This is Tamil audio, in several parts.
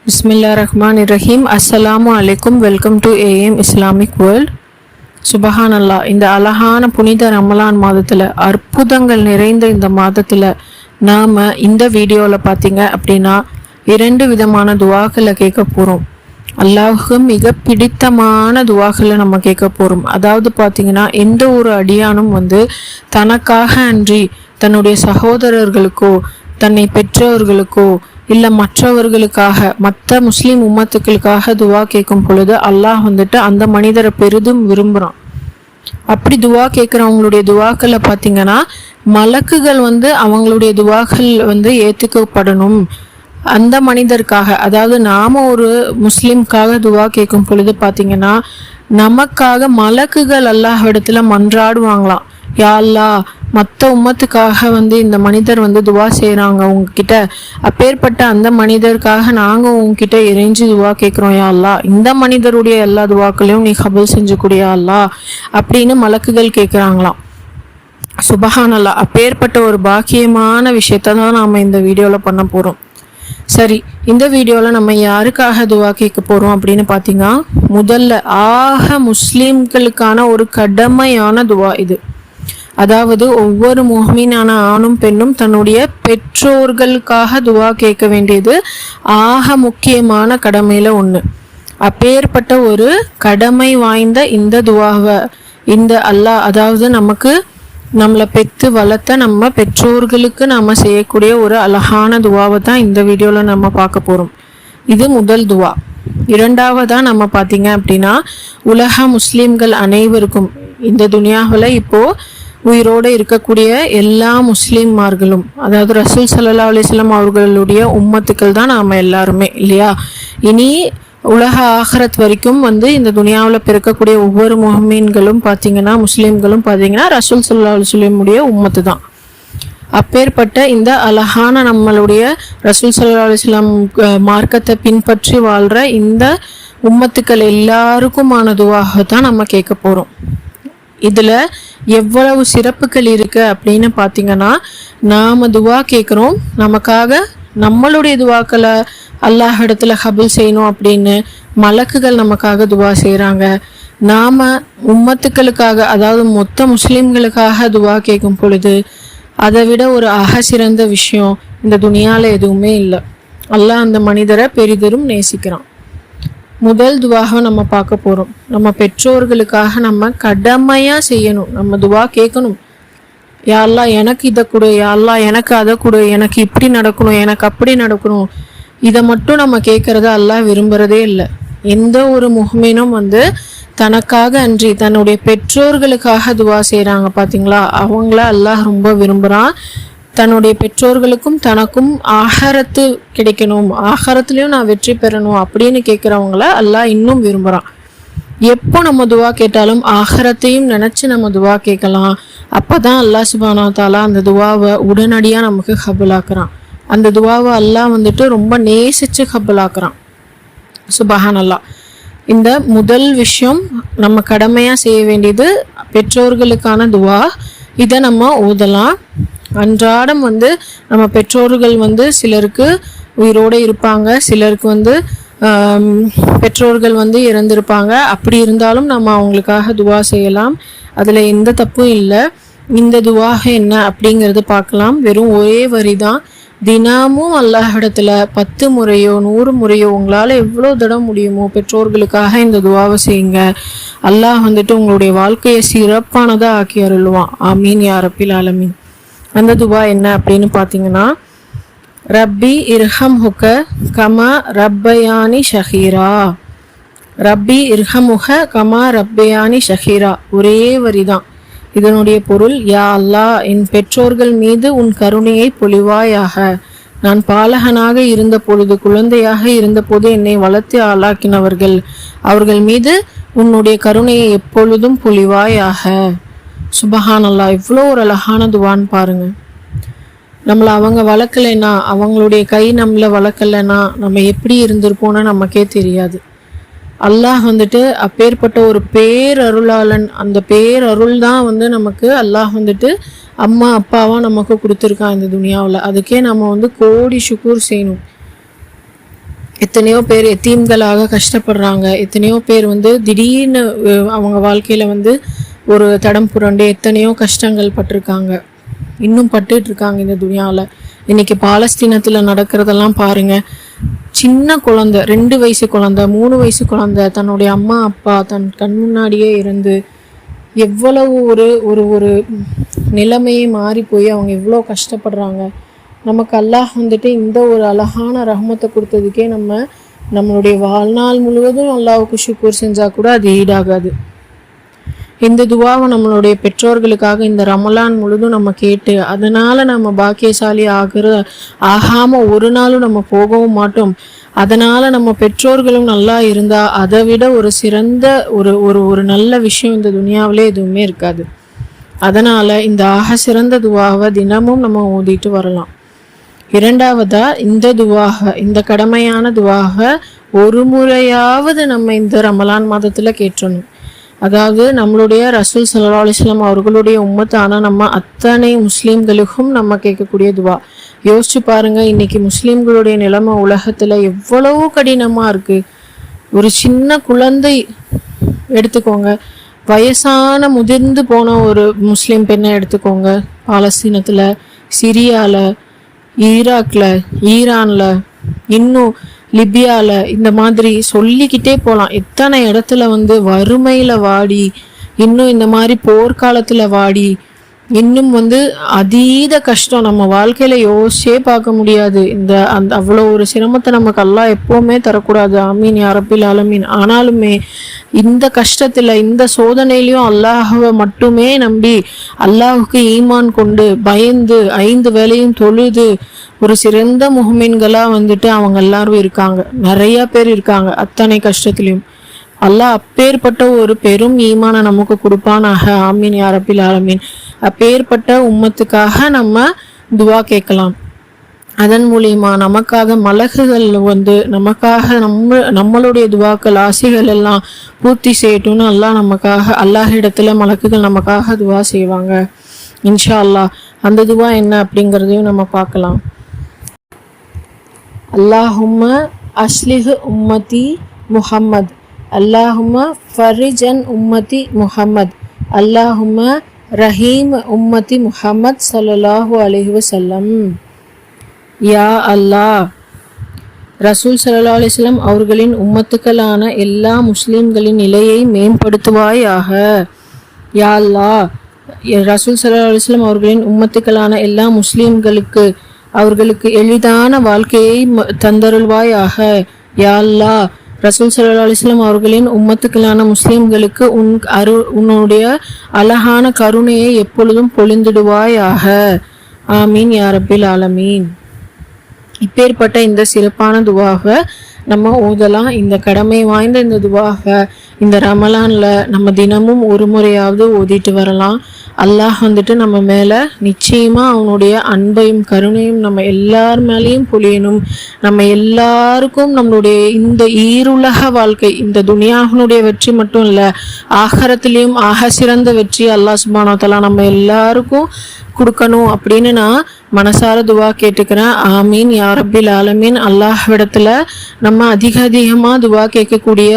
பிஸ்மில்லாஹிர்ரஹ்மானிர்ரஹீம். அஸ்ஸலாமு அலைக்கும். Welcome to AM Islamic world. சுபஹானல்லா. இந்த அழகான புனித ரமலான் மாதத்தில், அற்புதங்கள் நிறைந்த இந்த மாதத்தில் நாம் இந்த வீடியோவில் பார்த்தீங்க அப்படின்னா 2 விதமான துவாக்களை கேட்க போகிறோம். அல்லாஹுக்கு மிக பிடித்தமான துவாக்களை நம்ம கேட்க போகிறோம். அதாவது பார்த்தீங்கன்னா, எந்த ஒரு அடியானும் தனக்காக அன்றி தன்னுடைய சகோதரர்களுக்கோ தன்னை பெற்றவர்களுக்கோ இல்லை மற்றவர்களுக்காக, மற்ற முஸ்லீம் உம்மத்துக்களுக்காக துவா கேட்கும் பொழுது அல்லாஹ் அந்த மனிதரை பெரிதும் விரும்புகிறான். அப்படி துவா கேட்குறவங்களுடைய துவாக்களை பார்த்தீங்கன்னா, மலக்குகள் அவங்களுடைய துவாக்கள் ஏற்றுக்கப்படணும். அந்த மனிதருக்காக, அதாவது நாம் ஒரு முஸ்லீம்காக துவா கேட்கும் பொழுது பார்த்தீங்கன்னா, நமக்காக மலக்குகள் அல்லாஹ் இடத்துல மன்றாடுவாங்களாம். யா அல்லாஹ், மற்ற உம்மத்துக்காக இந்த மனிதர் துவா செய்கிறாங்க உங்ககிட்ட, அப்பேற்பட்ட அந்த மனிதருக்காக நாங்கள் உங்ககிட்ட இறைஞ்சி துவா கேட்குறோம் யா அல்லாஹ், இந்த மனிதருடைய எல்லா துவாக்களையும் நீ கபூல் செஞ்சுக்கூடிய யா அல்லாஹ் அப்படின்னு மலக்குகள் கேட்குறாங்களாம். சுபஹானல்லாஹ். அப்பேற்பட்ட ஒரு பாக்கியமான விஷயத்த தான் நாம் இந்த வீடியோவில் பண்ண போகிறோம். சரி, இந்த வீடியோவில் நம்ம யாருக்காக துவா கேட்க போகிறோம் அப்படின்னு பார்த்தீங்கன்னா, முதல்ல முஸ்லீம்களுக்கான ஒரு கடமையான துவா இது. அதாவது ஒவ்வொரு முஹ்மினான ஆணும் பெண்ணும் தன்னுடைய பெற்றோர்களுக்காக துவா கேட்க வேண்டியது முக்கியமான கடமையில் ஒன்று. அப்பேற்பட்ட ஒரு கடமை வாய்ந்த இந்த துவாவை இந்த அல்லாஹ், அதாவது நம்மளை பெற்று வளர்த்த நம்ம பெற்றோர்களுக்கு நாம் செய்யக்கூடிய ஒரு அழகான துவாவை தான் இந்த வீடியோவில் நம்ம பார்க்க போகிறோம். இது முதல் துவா. இரண்டாவதாக நம்ம பார்த்தீங்க அப்படின்னா, உலக முஸ்லீம்கள் அனைவருக்கும் இந்த துனியாவில் இப்போது உயிரோடு இருக்கக்கூடிய எல்லா முஸ்லீம்மார்களும், அதாவது ரசூல் ஸல்லல்லாஹு அலைஹி வஸல்லம் அவர்களுடைய உம்மத்துக்கள் தான் நாம் எல்லாருமே இல்லையா. இனி உலக ஆഖിറத் வரைக்கும் இந்த துனியாவில் பிறக்கக்கூடிய ஒவ்வொரு முஹ்மீன்களும் பார்த்தீங்கன்னா, முஸ்லீம்களும் பார்த்தீங்கன்னா ரசூல் ஸல்லல்லாஹு அலைஹி வஸல்லம் உம்மத்து தான். அப்பேற்பட்ட இந்த அழகான நம்மளுடைய ரசூல் ஸல்லல்லாஹு அலைஹி வஸல்லம் மார்க்கத்தை பின்பற்றி வாழ்கிற இந்த உம்மத்துக்கள் எல்லாருக்குமான துவாக தான் நம்ம கேட்க போகிறோம். இதில் எவ்வளவு சிறப்புகள் இருக்குது அப்படின்னு பார்த்தீங்கன்னா, நாம் துவா கேட்குறோம், நமக்காக நம்மளுடைய துவாக்களை அல்லாஹ் இடத்துல கபூல் செய்யணும் அப்படின்னு மலக்குகள் நமக்காக துவா செய்கிறாங்க. நாம் உம்மத்துக்களுக்காக, அதாவது மொத்த முஸ்லீம்களுக்காக துவா கேட்கும் பொழுது அதை விட ஒரு சிறந்த விஷயம் இந்த துனியாவில் எதுவுமே இல்லை. அல்லாஹ் அந்த மனிதரை பெரிதரும் நேசிக்கிறான். முதல் துவாக நம்ம பார்க்க போகிறோம். நம்ம பெற்றோர்களுக்காக நம்ம கடமையாக செய்யணும், நம்ம துவா கேட்கணும். யா அல்லாஹ் எனக்கு இதை கொடு, யா அல்லாஹ் எனக்கு அதை கொடு, எனக்கு இப்படி நடக்கணும், எனக்கு அப்படி நடக்கணும். இதை மட்டும் நம்ம கேட்குறத அல்லாஹ் விரும்புகிறதே இல்லை. எந்த ஒரு முஹ்மீனும் தனக்காக அன்றி தன்னுடைய பெற்றோர்களுக்காக துவா செய்கிறாங்க பார்த்தீங்களா, அவங்கள அல்லாஹ் ரொம்ப விரும்புகிறான். தன்னுடைய பெற்றோர்களுக்கும் தனக்கும் ஆகரத்து கிடைக்கணும், ஆகரத்துலேயும் நான் வெற்றி பெறணும் அப்படின்னு கேட்குறவங்கள அல்லாஹ் இன்னும் விரும்புகிறான். எப்போ நம்ம துவா கேட்டாலும் ஆகரத்தையும் நினச்சி நம்ம துவா கேட்கலாம். அப்போ தான் அல்லாஹ் சுப்ஹானஹு வ தஆலா அந்த துவாவை உடனடியாக நமக்கு கபூலாக்குறான். அந்த துவாவை அல்லாஹ் ரொம்ப நேசித்து கபூலாக்குறான். சுப்ஹானல்லாஹ். இந்த முதல் விஷயம் நம்ம கடமையாக செய்ய வேண்டியது பெற்றோர்களுக்கான துவா. இதை நம்ம ஓதலாம். அன்றாடம் நம்ம பெற்றோர்கள் சிலருக்கு உயிரோடு இருப்பாங்க, சிலருக்கு பெற்றோர்கள் இறந்திருப்பாங்க. அப்படி இருந்தாலும் நம்ம அவங்களுக்காக துவா செய்யலாம், அதில் எந்த தப்பும் இல்லை. இந்த துவாக என்ன அப்படிங்கிறது பார்க்கலாம். வெறும் ஒரே வரி தான். தினமும் அல்லாஹ் இடத்துல 10 முறையோ 100 முறையோ உங்களால் எவ்வளோ தடவை முடியுமோ பெற்றோர்களுக்காக இந்த துவாவை செய்யுங்க. அல்லாஹ் உங்களுடைய வாழ்க்கையை சிறப்பானதாக ஆக்கி அருள்வான். ஆமீன் யா ரப்பில் ஆலமீன். அந்த துவா என்ன அப்படின்னு பார்த்தீங்கன்னா, ரப்பி இர்ஹம்ஹுக கமா ரப்பயானி ஷஹீரா. ரப்பி இர்ஹமுக கமா ரப்பயானி ஷஹீரா. ஒரே வரி தான். இதனுடைய பொருள், யா அல்லாஹ், என் பெற்றோர்கள் மீது உன் கருணையை பொழிவாயாக. நான் பாலகனாக இருந்த பொழுது, குழந்தையாக இருந்தபோது என்னை வளர்த்து ஆளாக்கினவர்கள், அவர்கள் மீது உன்னுடைய கருணையை எப்பொழுதும் பொழிவாயாக. சுபஹானல்லாஹ். இவ்வளோ ஒரு அழகான துவான்னு பாருங்க. நம்மளை அவங்க வளர்க்கலைன்னா, அவங்களுடைய கை நம்மளை வளர்க்கலைன்னா நம்ம எப்படி இருந்திருப்போன்னு நமக்கே தெரியாது. அல்லாஹ் அப்பேற்பட்ட ஒரு பேரருளாளன். அந்த பேரருள் தான் நமக்கு அல்லாஹ் அம்மா அப்பாவாக நமக்கு கொடுத்துருக்கான் இந்த துனியாவில். அதுக்கே நம்ம கோடி ஷுக்கூர் செய்யணும். எத்தனையோ பேர் எத்தீம்களாக கஷ்டப்படுறாங்க. எத்தனையோ பேர் திடீர்னு அவங்க வாழ்க்கையில் ஒரு தடம் புரண்டு எத்தனையோ கஷ்டங்கள் பட்டிருக்காங்க, இன்னும் பட்டுட்டு இருக்காங்க இந்த துனியாவில். இன்னைக்கு பாலஸ்தீனத்தில் நடக்கிறதெல்லாம் பாருங்க. சின்ன குழந்தை, 2 வயசு குழந்தை, 3 வயசு குழந்தை தன்னுடைய அம்மா அப்பா தன் கண் முன்னாடியே இருந்து எவ்வளவு ஒரு ஒரு ஒரு நிலைமையை மாறி போய் அவங்க எவ்வளோ கஷ்டப்படுறாங்க. நமக்கு அல்லாஹ் இந்த ஒரு அழகான ரஹ்மத்தை கொடுத்ததுக்கே நம்மளுடைய வாழ்நாள் முழுவதும் அல்லாஹ்வுக்கு ஷுக்கூர் செஞ்சால் கூட அது ஈடாகாது. இந்த துவாவை நம்மளுடைய பெற்றோர்களுக்காக இந்த ரமலான் முழுதும் நம்ம கேட்டு அதனால் நம்ம பாக்கியசாலி ஆகாமல் ஒரு நாளும் நம்ம போகவும் மாட்டோம். அதனால் நம்ம பெற்றோர்களும் நல்லா இருந்தால் அதை விட ஒரு சிறந்த ஒரு ஒரு ஒரு நல்ல விஷயம் இந்த துனியாவிலே எதுவுமே இருக்காது. அதனால் இந்த சிறந்த துவாவை தினமும் நம்ம ஓதிட்டு வரலாம். இரண்டாவதா இந்த துவாக, இந்த கடமையான துவாக ஒரு முறையாவது நம்ம இந்த ரமலான் மாதத்தில் கேட்டணும். அதாவது நம்மளுடைய ரசூல் ஸல்லல்லாஹு அலைஹி வஸல்லம் அவர்களுடைய உம்மத்தான நம்ம அத்தனை முஸ்லீம்களுக்கும் நம்ம கேட்கக்கூடிய துவா. யோசிச்சு பாருங்க, இன்னைக்கு முஸ்லீம்களுடைய நிலைமை உலகத்துல எவ்வளவு கடினமா இருக்கு. ஒரு சின்ன குழந்தை எடுத்துக்கோங்க, வயசான முதிர்ந்து போன ஒரு முஸ்லீம் பெண்ணை எடுத்துக்கோங்க, பாலஸ்தீனத்துல, சிரியால, ஈராக்ல, ஈரான்ல, இன்னும் லிபியால, இந்த மாதிரி சொல்லிக்கிட்டே போகலாம். எத்தனை இடத்துல வறுமையில வாடி, இன்னும் இந்த மாதிரி போர்க்காலத்துல வாடி, இன்னும் அதீத கஷ்டம் நம்ம வாழ்க்கையில யோசிச்சே பார்க்க முடியாது. அவ்வளோ ஒரு சிரமத்தை நமக்கு அல்லாஹ் எப்பவுமே தரக்கூடாது. ஆமீன் யா ரப்பில் ஆலமீன். ஆனாலுமே இந்த கஷ்டத்துல, இந்த சோதனையிலையும் அல்லாஹ்வை மட்டுமே நம்பி, அல்லாஹ்வுக்கு ஈமான் கொண்டு பயந்து 5 வேளையும் தொழுது ஒரு சிறந்த முஹ்மின்களா அவங்க எல்லாரும் இருக்காங்க. நிறைய பேர் இருக்காங்க. அத்தனை கஷ்டத்துலையும் அல்லாஹ் அப்பேற்பட்ட ஒரு பெரும் ஈமான நமக்கு கொடுப்பானாக. ஆமீன் யா ரப்பில் ஆலமீன். அப்பேற்பட்ட உம்மத்துக்காக நம்ம துவா கேட்கலாம். அதன் மூலியமா நமக்காக மலக்குகள் நமக்காக நம்மளுடைய துவாக்கள் ஆசைகள் எல்லாம் பூர்த்தி செய்யட்டும்னு அல்லாஹ் இடத்துல மலக்குகள் நமக்காக துவா செய்வாங்க இன்ஷா அல்லாஹ். அந்த துவா என்ன அப்படிங்கிறதையும் நம்ம பார்க்கலாம். அல்லாஹும்ம அஸ்லிஹ் உம்மதி முஹம்மத், அல்லாஹும்ம ஃபரிஜன் உம்மதி முஹம்மத், அல்லாஹும்ம ரஹீம் உம்மதி முஹம்மத் ஸல்லல்லாஹு அலைஹி வஸல்லம். யா அல்லாஹ், ரசூல் ஸல்லல்லாஹு அலைஹி வஸல்லம் அவர்களின் உம்மத்துக்களான எல்லா முஸ்லிம்களின் நிலையை மேம்படுத்துவாயாக. யா அல்லாஹ், ரசூல் ஸல்லல்லாஹு அலைஹி வஸல்லம் அவர்களின் உம்மத்துக்களான எல்லா முஸ்லிம்களுக்கு அவர்களுக்கு எளிதான வாழ்க்கையை தந்தருள்வாயாக. யா அல்லாஹ், ரசூல் ஸல்லல்லாஹு அலைஹி வஸல்லம் அவர்களின் உம்மத்துக்களான முஸ்லிம்களுக்கு உன்னுடைய அழகான கருணையை எப்பொழுதும் பொழிந்திடுவாயாக. ஆமீன் யா ரப்பில் ஆலமீன். இப்பேற்பட்ட இந்த சிறப்பான துவாவை நம்ம ஓதலாம். இந்த கடமை வாய்ந்த இந்த துவாவை இந்த ரமலான்ல நம்ம தினமும் ஒரு முறையாவது ஓதிட்டு வரலாம். அல்லாஹ் நம்ம மேல நிச்சயமா அவனுடைய அன்பையும் கருணையும் நம்ம எல்லார் மேலேயும் பொழியணும். நம்ம எல்லாருக்கும் நம்மளுடைய இந்த ஈருலக வாழ்க்கை, இந்த துனியாவினுடைய வெற்றி மட்டும் இல்லை, ஆகரத்திலையும் ஆக சிறந்த வெற்றி அல்லாஹ் சுப்ஹானஹு வ தஆலா நம்ம எல்லாருக்கும் கொடுக்கணும் அப்படின்னு நான் மனசார துவா கேட்டுக்கிறேன். ஆமீன் யா ரப்பில் ஆலமீன். அல்லாஹ்விடத்துல நம்ம அதிகமாக துவா கேட்கக்கூடிய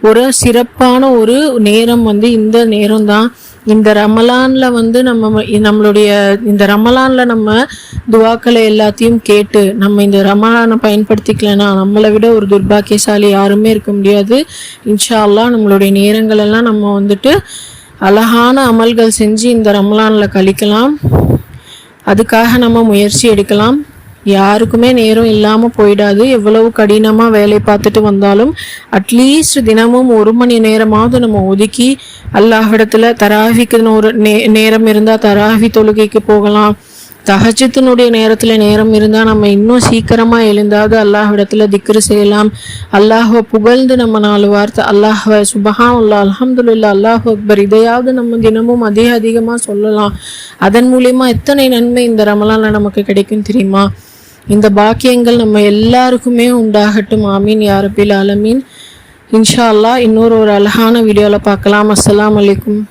ஒரு சிறப்பான ஒரு நேரம் இந்த நேரம் தான். இந்த ரமலான்ல நம்மளுடைய இந்த ரமலான்ல நம்ம துவாக்களை எல்லாத்தையும் கேட்டு நம்ம இந்த ரமலானை பயன்படுத்திக்கலன்னா நம்மளை விட ஒரு துர்பாக்கியசாலி யாருமே இருக்க முடியாது. இன்ஷா அல்லாஹ் நம்மளுடைய நேரங்கள் எல்லாம் நம்ம அழகான அமல்கள் செஞ்சு இந்த ரமலான்ல கழிக்கலாம். அதுக்காக நம்ம முயற்சி எடுக்கலாம். யாருக்குமே நேரம் இல்லாமல் போயிடாது. எவ்வளவு கடினமாக வேலை பார்த்துட்டு வந்தாலும் அட்லீஸ்ட் தினமும் 1 மணி நேரமாவது நம்ம ஒதுக்கி அல்லாஹ்விடத்துல தராவிக்கு ஒரு நேரம் இருந்தால் தராவி தொழுகைக்கு போகலாம். தஹஜ்ஜுனுடைய நேரத்தில் நேரம் இருந்தால் நம்ம இன்னும் சீக்கிரமாக எழுந்தாவது அல்லாஹ்விடத்துல திக்ரு செய்யலாம். அல்லாஹ்வை புகழ்ந்து நம்ம 4 வார்த்தை அல்லாஹ்வை சுப்ஹானல்லாஹ், அல்ஹம்துலில்லாஹ், அல்லாஹு அக்பர் இதையாவது நம்ம தினமும் அதிகமாக சொல்லலாம். அதன் மூலியமா எத்தனை நன்மை இந்த ரமலான்ல நமக்கு கிடைக்கும் தெரியுமா? இந்த பாக்கியங்கள் நம்ம எல்லாருக்குமே உண்டாகட்டும். ஆமீன் யா ரப்பில் ஆலமீன். இன்ஷா அல்லாஹ் இன்னொரு அழகான வீடியோவில் பார்க்கலாம். அஸ்ஸலாமு அலைக்கும்.